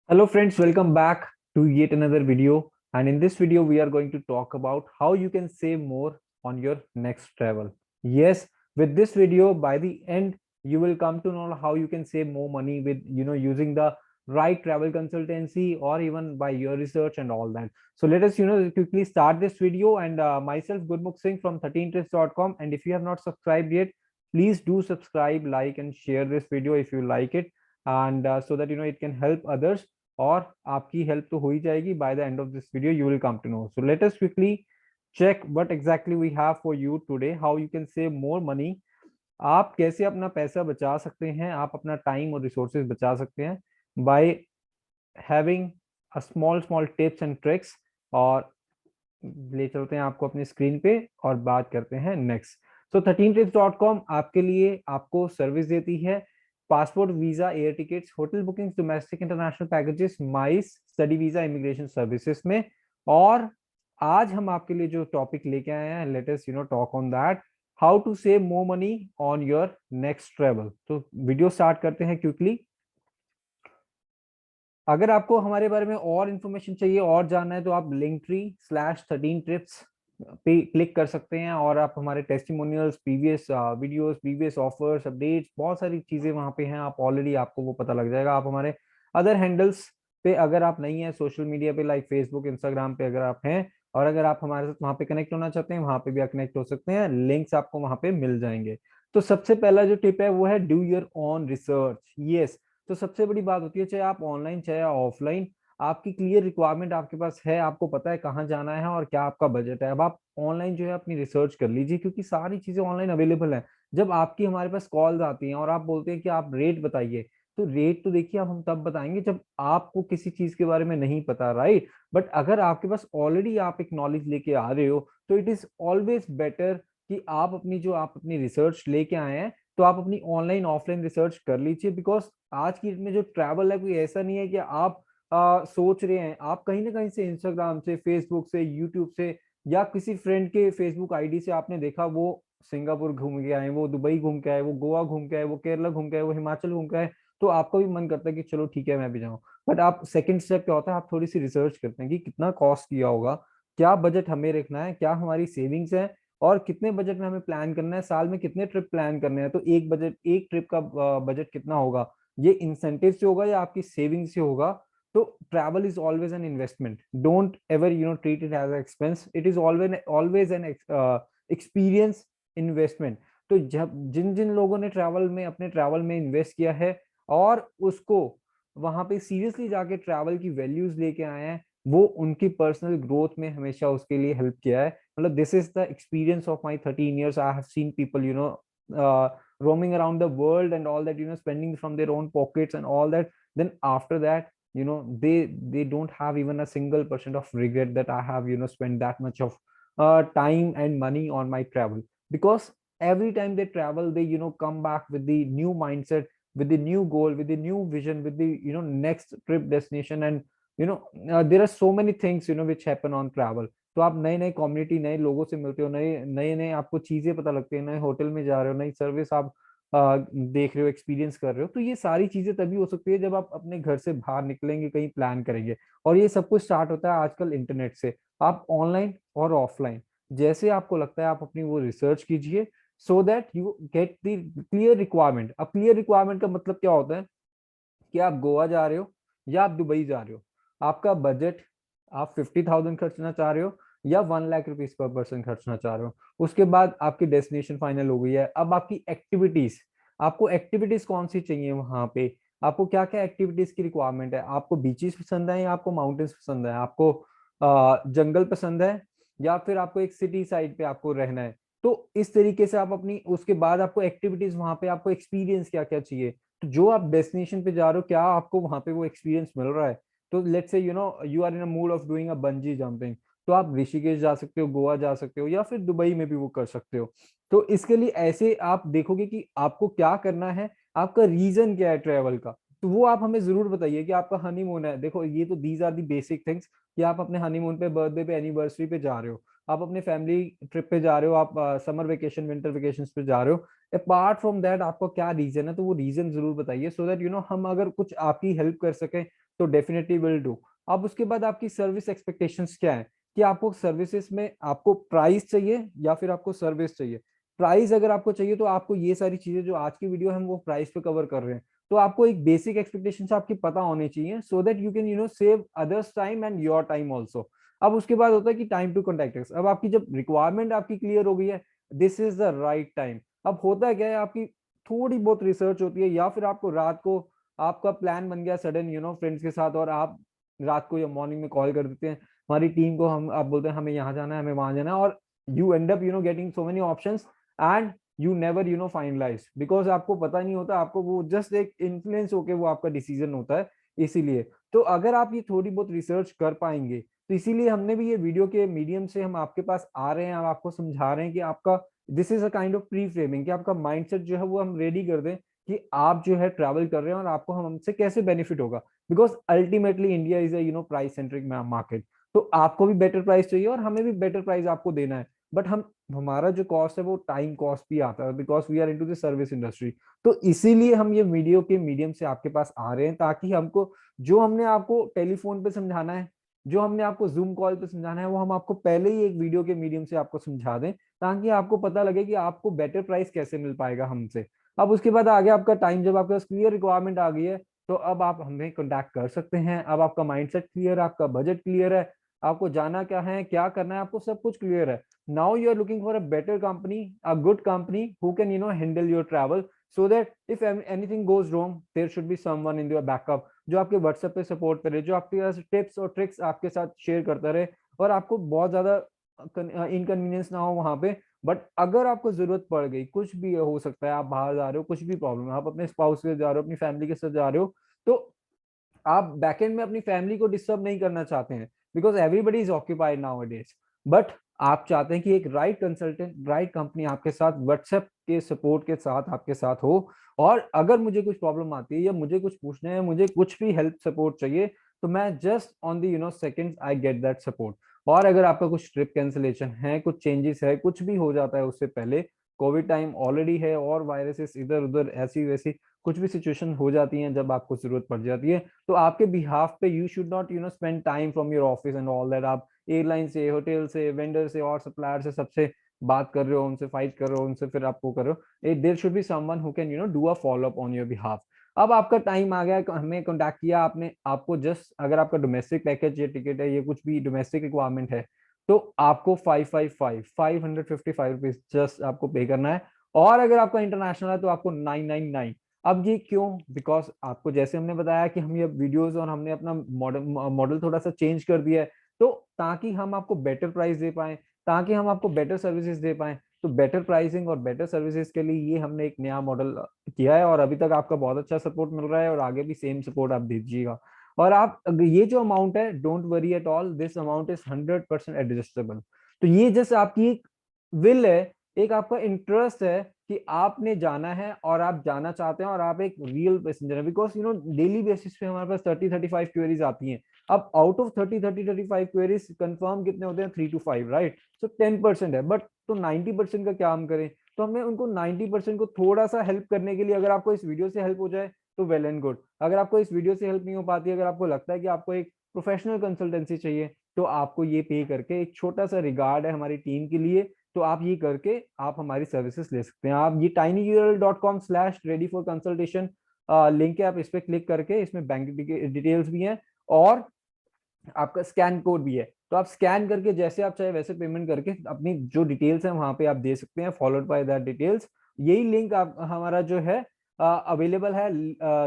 Hello friends, welcome back to yet another video. And in this video, we are going to talk about how you can save more on your next travel. Yes, with this video, by the end, you will come to know how you can save more money with using the right travel consultancy or even by your research and all that. So let us quickly start this video. And myself, Gurmukh Singh from 13tips.com. And if you have not subscribed yet, please do subscribe, like, and share this video if you like it, and so that it can help others, और आपकी help तो हो ही जाएगी. By the end of this video you will come to know. So let us quickly check what exactly we have for you today, how you can save more money. आप कैसे अपना पैसा बचा सकते हैं, आप अपना टाइम और रिसोर्सेज बचा सकते हैं by having a small small tips and tricks. और ले चलते हैं आपको अपनी स्क्रीन पे और बात करते हैं नेक्स्ट. सो 13tips.com आपके लिए आपको सर्विस देती है passport, visa, air tickets, hotel bookings, domestic international packages, MICE, study visa, immigration services में. और आज हम आपके लिए जो टॉपिक लेके आए हैं, let us talk on that, how to save more money on your next travel. तो वीडियो स्टार्ट करते हैं क्विकली. अगर आपको हमारे बारे में और इन्फॉर्मेशन चाहिए और जानना है तो आप linktree/13tips पे क्लिक कर सकते हैं, और आप हमारे testimonials, previous videos, previous offers, updates, बहुत सारी चीजें वहां पे हैं. आप ऑलरेडी, आपको वो पता लग जाएगा. आप हमारे अदर हैंडल्स पे अगर आप नहीं है सोशल मीडिया पे, लाइक फेसबुक, इंस्टाग्राम पे अगर आप हैं, और अगर आप हमारे साथ वहां पे कनेक्ट होना चाहते हैं, वहां पे भी आप कनेक्ट हो सकते हैं. लिंक्स आपको वहां पे मिल जाएंगे. तो सबसे पहला जो टिप है वो है do your own research. Yes, तो सबसे बड़ी बात होती है, चाहे आप ऑनलाइन चाहे ऑफलाइन, आपकी क्लियर रिक्वायरमेंट आपके पास है, आपको पता है कहाँ जाना है और क्या आपका बजट है. अब आप ऑनलाइन जो है अपनी रिसर्च कर लीजिए, क्योंकि सारी चीजें ऑनलाइन अवेलेबल है. जब आपकी हमारे पास कॉल्स आती हैं और आप बोलते हैं कि आप रेट बताइए, तो रेट तो देखिए अब हम तब बताएंगे जब आपको किसी चीज के बारे में नहीं पता, राइट. बट अगर आपके पास ऑलरेडी आप एक नॉलेज लेके आ रहे हो, तो इट इज ऑलवेज बेटर कि आप अपनी रिसर्च लेके आए हैं, तो आप अपनी ऑनलाइन ऑफलाइन रिसर्च कर लीजिए. बिकॉज आज की डेट में जो ट्रैवल है, कोई ऐसा नहीं है कि आप सोच रहे हैं. आप कहीं ना कहीं से, इंस्टाग्राम से, फेसबुक से, यूट्यूब से, या किसी फ्रेंड के फेसबुक आईडी से आपने देखा वो सिंगापुर घूम के आए, वो दुबई घूम के आए, वो गोवा घूम के आए, वो केरला घूम के आए, वो हिमाचल घूम के आए, तो आपका भी मन करता है कि चलो ठीक है मैं भी जाऊं. बट आप सेकंड स्टेप क्या होता है, आप थोड़ी सी रिसर्च करते हैं कि कितना कॉस्ट किया होगा, क्या बजट हमें रखना है, क्या हमारी सेविंग्स है, और कितने बजट में हमें प्लान करना है, साल में कितने ट्रिप प्लान करने हैं. तो एक ट्रिप का बजट कितना होगा, ये इंसेंटिव से होगा या आपकी सेविंग से होगा. तो travel is always an investment. Don't ever treat it as expense. It is always always an experience investment. तो जब जिन जिन लोगों ने ट्रैवल में, अपने ट्रैवल में इन्वेस्ट किया है और उसको वहां पे सीरियसली जाके ट्रैवल की वैल्यूज लेके आए हैं, वो उनकी पर्सनल ग्रोथ में हमेशा उसके लिए हेल्प किया है. मतलब this is the experience of my 13 years. I have seen people roaming around the world and all that, spending from their own pockets and all that. Then after that, they don't have even a single percent of regret that I have spent that much of time and money on my travel. Because every time they travel, they come back with the new mindset, with the new goal, with the new vision, with the next trip destination. And there are so many things which happen on travel. तो आप नए नए community, नए लोगों से मिलते हो, नए नए नए आपको चीजें पता लगती है, नए होटल में जा रहे हो, नई सर्विस आप देख रहे हो, एक्सपीरियंस कर रहे हो. तो ये सारी चीजें तभी हो सकती है जब आप अपने घर से बाहर निकलेंगे, कहीं प्लान करेंगे. और ये सब कुछ स्टार्ट होता है आजकल इंटरनेट से. आप ऑनलाइन और ऑफलाइन जैसे आपको लगता है आप अपनी वो रिसर्च कीजिए, so that you get the clear requirement. अब क्लियर रिक्वायरमेंट का मतलब क्या होता है कि आप गोवा जा रहे हो या आप दुबई जा रहे हो, आपका बजट, आप 50,000 खर्चना चाह रहे हो या 1 लाख रुपीज पर पर्सन खर्चना चाह रहे हो. उसके बाद आपकी डेस्टिनेशन फाइनल हो गई है. अब आपकी एक्टिविटीज, आपको एक्टिविटीज कौन सी चाहिए वहां पे, आपको क्या क्या एक्टिविटीज की रिक्वायरमेंट है. आपको बीचेस पसंद है या आपको माउंटेन्स पसंद है, आपको जंगल पसंद है, या फिर आपको एक सिटी साइड पे आपको रहना है. तो इस तरीके से आप अपनी, उसके बाद आपको एक्टिविटीज, वहां पे आपको एक्सपीरियंस क्या क्या चाहिए. तो जो आप डेस्टिनेशन पे जा रहे हो, क्या आपको वहां पे वो एक्सपीरियंस मिल रहा है. तो let's say you are in a mood of doing a bungee jumping, तो आप ऋषिकेश जा सकते हो, गोवा जा सकते हो, या फिर दुबई में भी वो कर सकते हो. तो इसके लिए ऐसे आप देखोगे कि आपको क्या करना है, आपका रीजन क्या है ट्रेवल का. तो वो आप हमें जरूर बताइए कि आपका हनीमून है. देखो, ये तो these are the basic things कि आप अपने हनीमून पे, बर्थडे पे, एनिवर्सरी पे जा रहे हो, आप अपने फैमिली ट्रिप पे जा रहे हो, आप समर वेकेशन, विंटर वेकेशन पे जा रहे हो. अपार्ट फ्रॉम दैट आपको क्या रीजन है, तो वो रीजन जरूर बताइए, सो दैट हम अगर कुछ आपकी हेल्प कर सके, तो डेफिनेटली विल डू। अब उसके बाद आपकी सर्विस एक्सपेक्टेशंस क्या है, कि आपको सर्विसेज में आपको प्राइस चाहिए या फिर आपको सर्विस चाहिए। प्राइस अगर आपको चाहिए तो आपको ये सारी चीजें जो आज की वीडियो हम वो प्राइस पे कवर कर रहे हैं, तो आपको एक बेसिक एक्सपेक्टेशंस आपकी पता होनी चाहिए, so that you can save others time and your time also. अब उसके बाद होता है कि टाइम टू कॉन्टेक्ट अस। अब आपकी जब रिक्वायरमेंट आपकी क्लियर हो गई है, this is the right time. अब होता है क्या है, आपकी थोड़ी बहुत रिसर्च होती है या फिर आपको रात को आपका प्लान बन गया सडन फ्रेंड्स के साथ, और आप रात को या मॉर्निंग में कॉल कर देते हैं हमारी टीम को, हम आप बोलते हैं हमें यहाँ जाना है, हमें वहां जाना है, और you end up getting so many options and you never finalise, because आपको पता नहीं होता, आपको वो जस्ट एक इन्फ्लुएंस होके वो आपका डिसीजन होता है। इसीलिए तो अगर आप ये थोड़ी बहुत रिसर्च कर पाएंगे, तो इसीलिए हमने भी ये वीडियो के मीडियम से हम आपके पास आ रहे हैं और आपको समझा रहे हैं कि आपका this is a kind of pre framing, कि आपका माइंडसेट जो है वो हम रेडी कर दें कि आप जो है ट्रैवल कर रहे हैं और आपको हमसे कैसे बेनिफिट होगा। Because ultimately India is a price centric market, तो आपको भी बेटर प्राइस चाहिए और हमें भी बेटर प्राइस आपको देना है। बट हम हमारा जो कॉस्ट है वो टाइम कॉस्ट भी आता है, because we are into the service industry. तो इसीलिए हम ये वीडियो के मीडियम से आपके पास आ रहे हैं, ताकि हमको जो हमने आपको टेलीफोन पे समझाना है, जो हमने आपको जूम कॉल पे समझाना है, वो हम आपको पहले ही एक वीडियो के मीडियम से आपको समझा दें, ताकि आपको पता लगे कि आपको बेटर प्राइस कैसे मिल पाएगा हमसे। अब उसके बाद आगे आपका टाइम, जब आपके पास क्लियर रिक्वायरमेंट आ गई है, तो अब आप हमें कॉन्टैक्ट कर सकते हैं। अब आपका माइंडसेट क्लियर है, आपका बजट क्लियर है, आपको जाना क्या है, क्या करना है, आपको सब कुछ क्लियर है। Now you are looking for a better company, a good company who can handle your travel, so that if anything goes wrong there should be someone in your backup, जो आपके व्हाट्सएप पे support करे, जो आपके पास tips और tricks आपके साथ share करता रहे, और आपको बहुत ज्यादा इनकन्वीनियंस ना हो वहां पे। बट अगर आपको जरूरत पड़ गई, कुछ भी हो सकता है, आप बाहर जा रहे हो, कुछ भी प्रॉब्लम है, आप अपने स्पाउस के साथ जा रहे हो, अपनी फैमिली के साथ जा रहे हो, तो आप बैकएंड में अपनी फैमिली को डिस्टर्ब नहीं करना चाहते हैं, because everybody is occupied now days. But आप चाहते हैं कि एक राइट कंसल्टेंट, राइट कंपनी आपके साथ व्हाट्सएप के सपोर्ट के साथ आपके साथ हो। और अगर मुझे कुछ प्रॉब्लम आती है या मुझे कुछ पूछना है, मुझे कुछ भी हेल्प सपोर्ट चाहिए, तो मैं just on the seconds I get that support. और अगर आपका कुछ ट्रिप कैंसिलेशन है, कुछ चेंजेस है, कुछ भी हो जाता है उससे पहले, कोविड टाइम ऑलरेडी है और वायरसेस इधर उधर ऐसी वैसी कुछ भी सिचुएशन हो जाती है जब आपको जरूरत पड़ जाती है, तो आपके बिहाफ पे you should not spend time from your office and all that. आप एयरलाइन से, होटल से, वेंडर से और सप्लायर से सबसे बात कर रहे हो, उनसे फाइट कर रहे हो, उनसे फिर आपको कर रहे हो, there should be someone who can do a follow up on your behalf. अब आपका टाइम आ गया, हमें कांटेक्ट किया आपने, आपको जस्ट अगर आपका डोमेस्टिक पैकेज या टिकट है, ये कुछ भी डोमेस्टिक रिक्वायरमेंट है, तो आपको 555 जस्ट आपको पे करना है। और अगर आपका इंटरनेशनल है तो आपको 999। अब ये क्यों? बिकॉज आपको जैसे हमने बताया कि हम ये वीडियोस और हमने अपना मॉडल मॉडल थोड़ा सा चेंज कर दिया है, तो ताकि हम आपको बेटर प्राइस दे पाए, ताकि हम आपको बेटर सर्विसेज दे पाए। तो बेटर प्राइसिंग और बेटर सर्विसेज के लिए ये हमने एक नया मॉडल किया है, और अभी तक आपका बहुत अच्छा सपोर्ट मिल रहा है, और आगे भी सेम सपोर्ट आप दीजिएगा। और आप ये जो अमाउंट है, don't worry at all, this amount is 100% adjustable. तो ये जस्ट आपकी एक विल है, एक आपका इंटरेस्ट है कि आपने जाना है और आप जाना चाहते हैं, और आप एक रियल पैसेंजर है। बिकॉज डेली बेसिस पे हमारे पास 30-35 क्वेरीज आती हैं। अब आउट ऑफ 30-35 क्वेरीज कंफर्म कितने होते हैं? 3 to 5, राइट? सो 10% है, बट तो 90% का क्या हम करें? तो हमें उनको 90% को थोड़ा सा हेल्प करने के लिए, अगर आपको इस वीडियो से हेल्प हो जाए तो वेल एंड गुड। अगर आपको इस वीडियो से हेल्प नहीं हो पाती, अगर आपको लगता है कि आपको एक प्रोफेशनल कंसल्टेंसी चाहिए, तो आपको ये पे करके, एक छोटा सा रिगार्ड है हमारी टीम के लिए, तो आप ये करके आप हमारी सर्विसेज ले सकते हैं। आप ये tinyurl.com/ready-for-consultation लिंक है, आप इस पे क्लिक करके, इसमें बैंक डिटेल्स भी हैं और आपका स्कैन कोड भी है, तो आप स्कैन करके जैसे आप चाहे वैसे पेमेंट करके अपनी जो डिटेल्स है वहां पे आप दे सकते हैं, फॉलोड बाय दैट डिटेल्स। यही लिंक आप हमारा जो है अवेलेबल है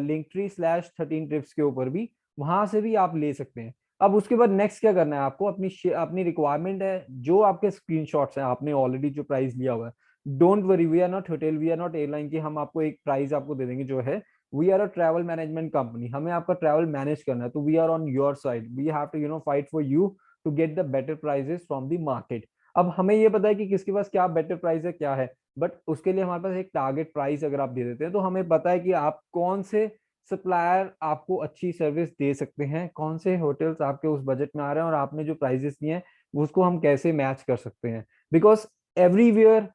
Linktree/13 ट्रिप्स के ऊपर भी, वहां से भी आप ले सकते हैं। अब उसके बाद नेक्स्ट क्या करना है आपको? अपनी रिक्वायरमेंट है, जो आपके स्क्रीनशॉट्स हैं, आपने ऑलरेडी जो प्राइस लिया हुआ है, don't worry, we are not hotel, we are not airline की हम आपको एक प्राइस आपको दे देंगे जो है, we are a travel management company, हमें आपका ट्रैवल मैनेज करना है, तो we are on your side, we have to fight for you to get the better prices from the market. अब हमें ये पता है कि किसके पास क्या बेटर प्राइस है, क्या है, बट उसके लिए हमारे पास एक टारगेट प्राइस अगर आप दे देते हैं, तो हमें पता है कि आप कौन से सप्लायर आपको अच्छी सर्विस दे सकते हैं, कौन से होटल्स आपके उस बजट में आ रहे हैं, और आपने जो प्राइजेस दिए हैं उसको हम कैसे मैच कर सकते हैं। बिकॉज एवरीवेयर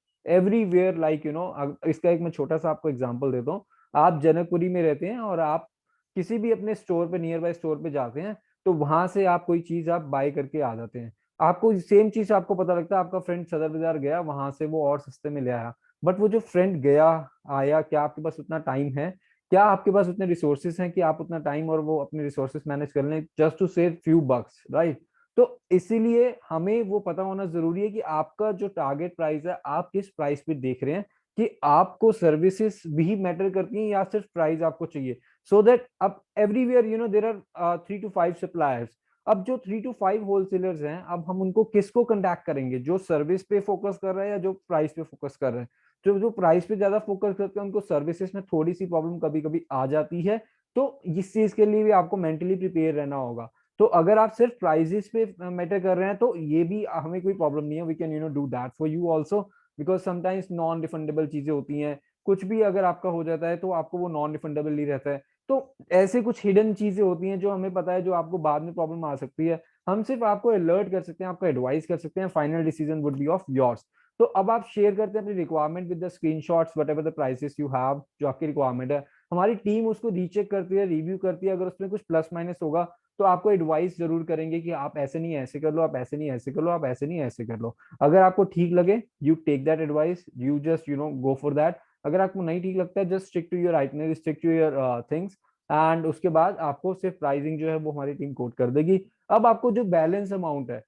इसका एक मैं छोटा सा आपको एग्जांपल देता हूँ। आप जनकपुरी में रहते हैं और आप किसी भी अपने स्टोर पे, नियर बाय स्टोर पे जाते हैं, तो वहां से आप कोई चीज आप बाय करके आ जाते हैं। आपको सेम चीज आपको पता लगता है, आपका फ्रेंड सदर बाजार गया, वहां से वो और सस्ते में ले आया, बट वो जो फ्रेंड गया आया, क्या आपके पास उतना टाइम है, क्या आपके पास उतने रिसोर्सेस हैं कि आप उतना टाइम और वो अपने रिसोर्सेस मैनेज कर लें just to save few bucks, right? तो इसीलिए हमें वो पता होना जरूरी है कि आपका जो टारगेट प्राइस है, आप किस प्राइस पे देख रहे हैं, कि आपको सर्विसेज भी मैटर करती हैं या सिर्फ प्राइस आपको चाहिए। सो दैट अब everywhere there are 3 to 5 suppliers. अब जो 3 to 5 होलसेलर्स हैं, अब हम उनको किसको कंटैक्ट करेंगे, जो सर्विस पे फोकस कर रहे हैं या जो प्राइस पे फोकस कर रहे हैं? जो जो प्राइस पे ज्यादा फोकस करते हैं उनको सर्विसेज में थोड़ी सी प्रॉब्लम कभी कभी आ जाती है। तो इस चीज के लिए भी आपको मेंटली प्रिपेयर रहना होगा। तो अगर आप सिर्फ प्राइजेस पे मैटर कर रहे हैं तो ये भी हमें कोई प्रॉब्लम नहीं है, we can do that for you also, because sometimes non refundable चीजें होती हैं, कुछ भी अगर आपका हो जाता है तो आपको वो नॉन रिफंडेबल ही रहता है। तो ऐसे कुछ हिडन चीजें होती हैं जो हमें पता है, जो आपको बाद में प्रॉब्लम आ सकती है। हम सिर्फ आपको अलर्ट कर सकते हैं, आपको एडवाइस कर सकते हैं, final decision would be of yours. तो अब आप शेयर करते हैं अपनी requirement with the screenshots, whatever the prices you have, जो आपकी रिक्वायरमेंट है। हमारी टीम उसको रीचेक करती है, रिव्यू करती है, अगर उसमें कुछ प्लस माइनस होगा तो आपको एडवाइस जरूर करेंगे कि आप ऐसे नहीं ऐसे कर लो, आप ऐसे नहीं ऐसे कर लो, आप ऐसे नहीं ऐसे कर लो। अगर आपको ठीक लगे, you take that advice, you just go for that. अगर आपको नहीं ठीक लगता है, just stick to your itinerary, stick to your things. And उसके बाद आपको सिर्फ प्राइसिंग जो है वो हमारी टीम कोट कर देगी। अब आपको जो बैलेंस अमाउंट है,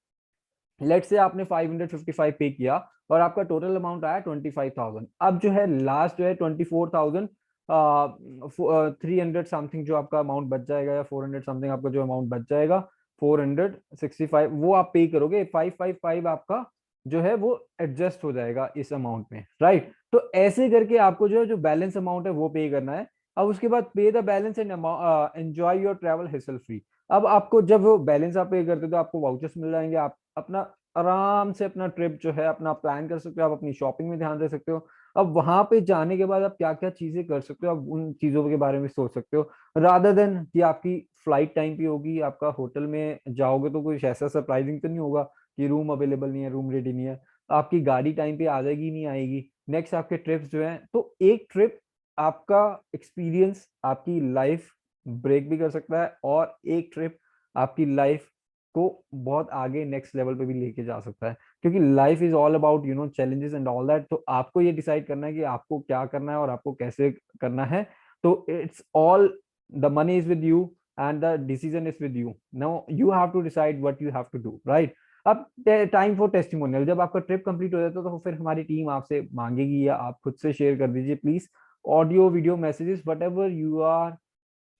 लेट से आपने 555 पे किया और आपका टोटल अमाउंट आया 25,000। अब जो है लास्ट जो है 24,000 300 समथिंग जो आपका अमाउंट बच जाएगा, या 400 समथिंग आपका जो अमाउंट बच जाएगा, 465 वो आप पे करोगे। 555 आपका जो है वो एडजस्ट हो जाएगा इस अमाउंट में, राइट? तो ऐसे करके आपको जो है जो बैलेंस अमाउंट है वो पे करना है। अब उसके बाद पे the balance and enjoy your travel hassle free. अब आपको जब वो बैलेंस आप पे करते हो तो आपको वाउचर्स मिल जाएंगे, आप अपना आराम से अपना ट्रिप जो है अपना प्लान कर सकते हो, आप अपनी शॉपिंग में ध्यान दे सकते हो। अब वहां पे जाने के बाद आप क्या क्या चीजें कर सकते हो, आप उन चीजों के बारे में सोच सकते हो, रादर देन कि आपकी फ्लाइट टाइम पे होगी, आपका होटल में जाओगे तो कुछ ऐसा सरप्राइजिंग तो नहीं होगा कि रूम अवेलेबल नहीं है, रूम रेडी नहीं है, आपकी गाड़ी टाइम पे आ जाएगी नहीं आएगी। नेक्स्ट आपके ट्रिप्स जो है, तो एक ट्रिप आपका एक्सपीरियंस आपकी लाइफ ब्रेक भी कर सकता है, और एक ट्रिप आपकी लाइफ को बहुत आगे नेक्स्ट लेवल पे भी लेके जा सकता है। क्योंकि life is all about challenges and all that. तो आपको ये डिसाइड करना है कि आपको क्या करना है और आपको कैसे करना है। तो it's all, the money is with you and the decision is with you. Now you have to decide what you have to do, right? अब टाइम फॉर टेस्टिमोनियल। जब आपका ट्रिप कंप्लीट हो जाता है तो फिर हमारी टीम आपसे मांगेगी, या आप खुद से शेयर कर दीजिए please, audio video messages, whatever you are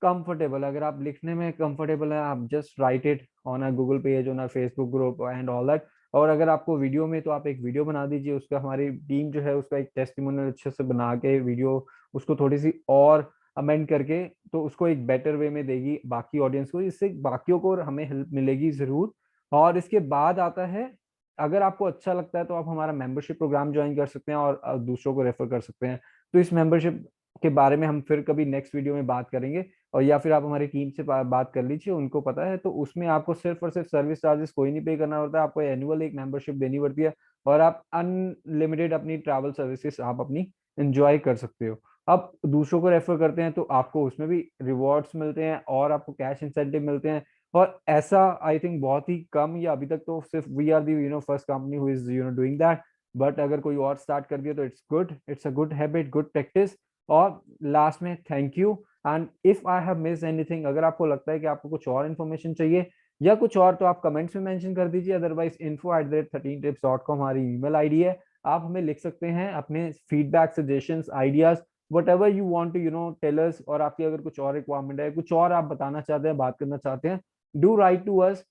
comfortable. अगर आप लिखने में कंफर्टेबल है, आप just write it on a Google page, on a Facebook group and all that. और अगर आपको वीडियो में, तो आप एक वीडियो बना दीजिए, उसका हमारी टीम जो है उसका एक टेस्टिमोनियल अच्छे से बना के वीडियो, उसको थोड़ी सी और अमेंड करके, तो उसको एक बेटर वे में देगी बाकी ऑडियंस को, इससे बाकियों को हमें हेल्प मिलेगी जरूर। और इसके बाद आता है, अगर आपको अच्छा लगता है तो आप हमारा मेंबरशिप प्रोग्राम ज्वाइन कर सकते हैं और दूसरों को रेफर कर सकते हैं। तो इस मेंबरशिप के बारे में हम फिर कभी नेक्स्ट वीडियो में बात करेंगे, और या फिर आप हमारी टीम से बात कर लीजिए, उनको पता है। तो उसमें आपको सिर्फ और सिर्फ सर्विस चार्जेस कोई नहीं पे करना होता है, आपको एनुअल एक मेंबरशिप देनी पड़ती है, और आप अनलिमिटेड अपनी ट्रैवल सर्विसेज आप अपनी एंजॉय कर सकते हो। अब दूसरों को रेफर करते हैं तो आपको उसमें भी रिवॉर्ड्स मिलते हैं और आपको कैश इंसेंटिव मिलते हैं। और ऐसा आई थिंक बहुत ही कम, या अभी तक तो सिर्फ we are the first company who is doing that. But अगर कोई और स्टार्ट कर दिया तो it's good, it's a good habit, good practice. और लास्ट में thank you. And if I have miss anything, अगर आपको लगता है कि आपको कुछ और इन्फॉर्मेशन चाहिए या कुछ और, तो आप कमेंट्स में मेंशन कर दीजिए। अदरवाइज info@13tips.com हमारी ईमेल आईडी है, आप हमें लिख सकते हैं अपने feedback, suggestions, ideas, whatever you want to tell us. और आपकी अगर कुछ और रिक्वायरमेंट है, कुछ और आप बताना चाहते हैं, बात करना चाहते हैं, do write to us,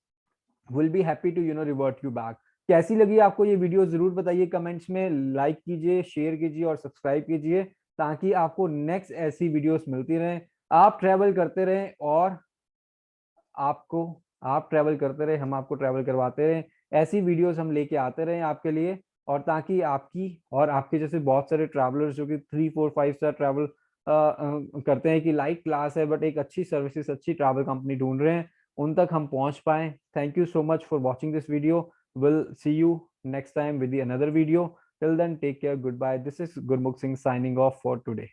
will be happy to revert you back. कैसी लगी आपको ये वीडियो जरूर बताइए कमेंट्स में, लाइक कीजिए, शेयर कीजिए और सब्सक्राइब कीजिए, ताकि आपको नेक्स्ट ऐसी वीडियोस मिलती रहें। आप ट्रैवल करते रहें और आपको, आप ट्रैवल करते रहे, हम आपको ट्रैवल करवाते रहे, ऐसी वीडियोस हम लेके आते रहे आपके लिए। और ताकि आपकी और आपके जैसे बहुत सारे ट्रैवलर्स जो कि 3 4 5 स्टार ट्रैवल करते हैं, कि लाइट क्लास है बट एक अच्छी सर्विसेज, अच्छी ट्रैवल कंपनी ढूंढ रहे हैं, उन तक हम पहुंच पाए। Thank you so much for watching this video. Will see you next time with another video. Till then take care, goodbye. This is Gurmukh Singh signing off for today.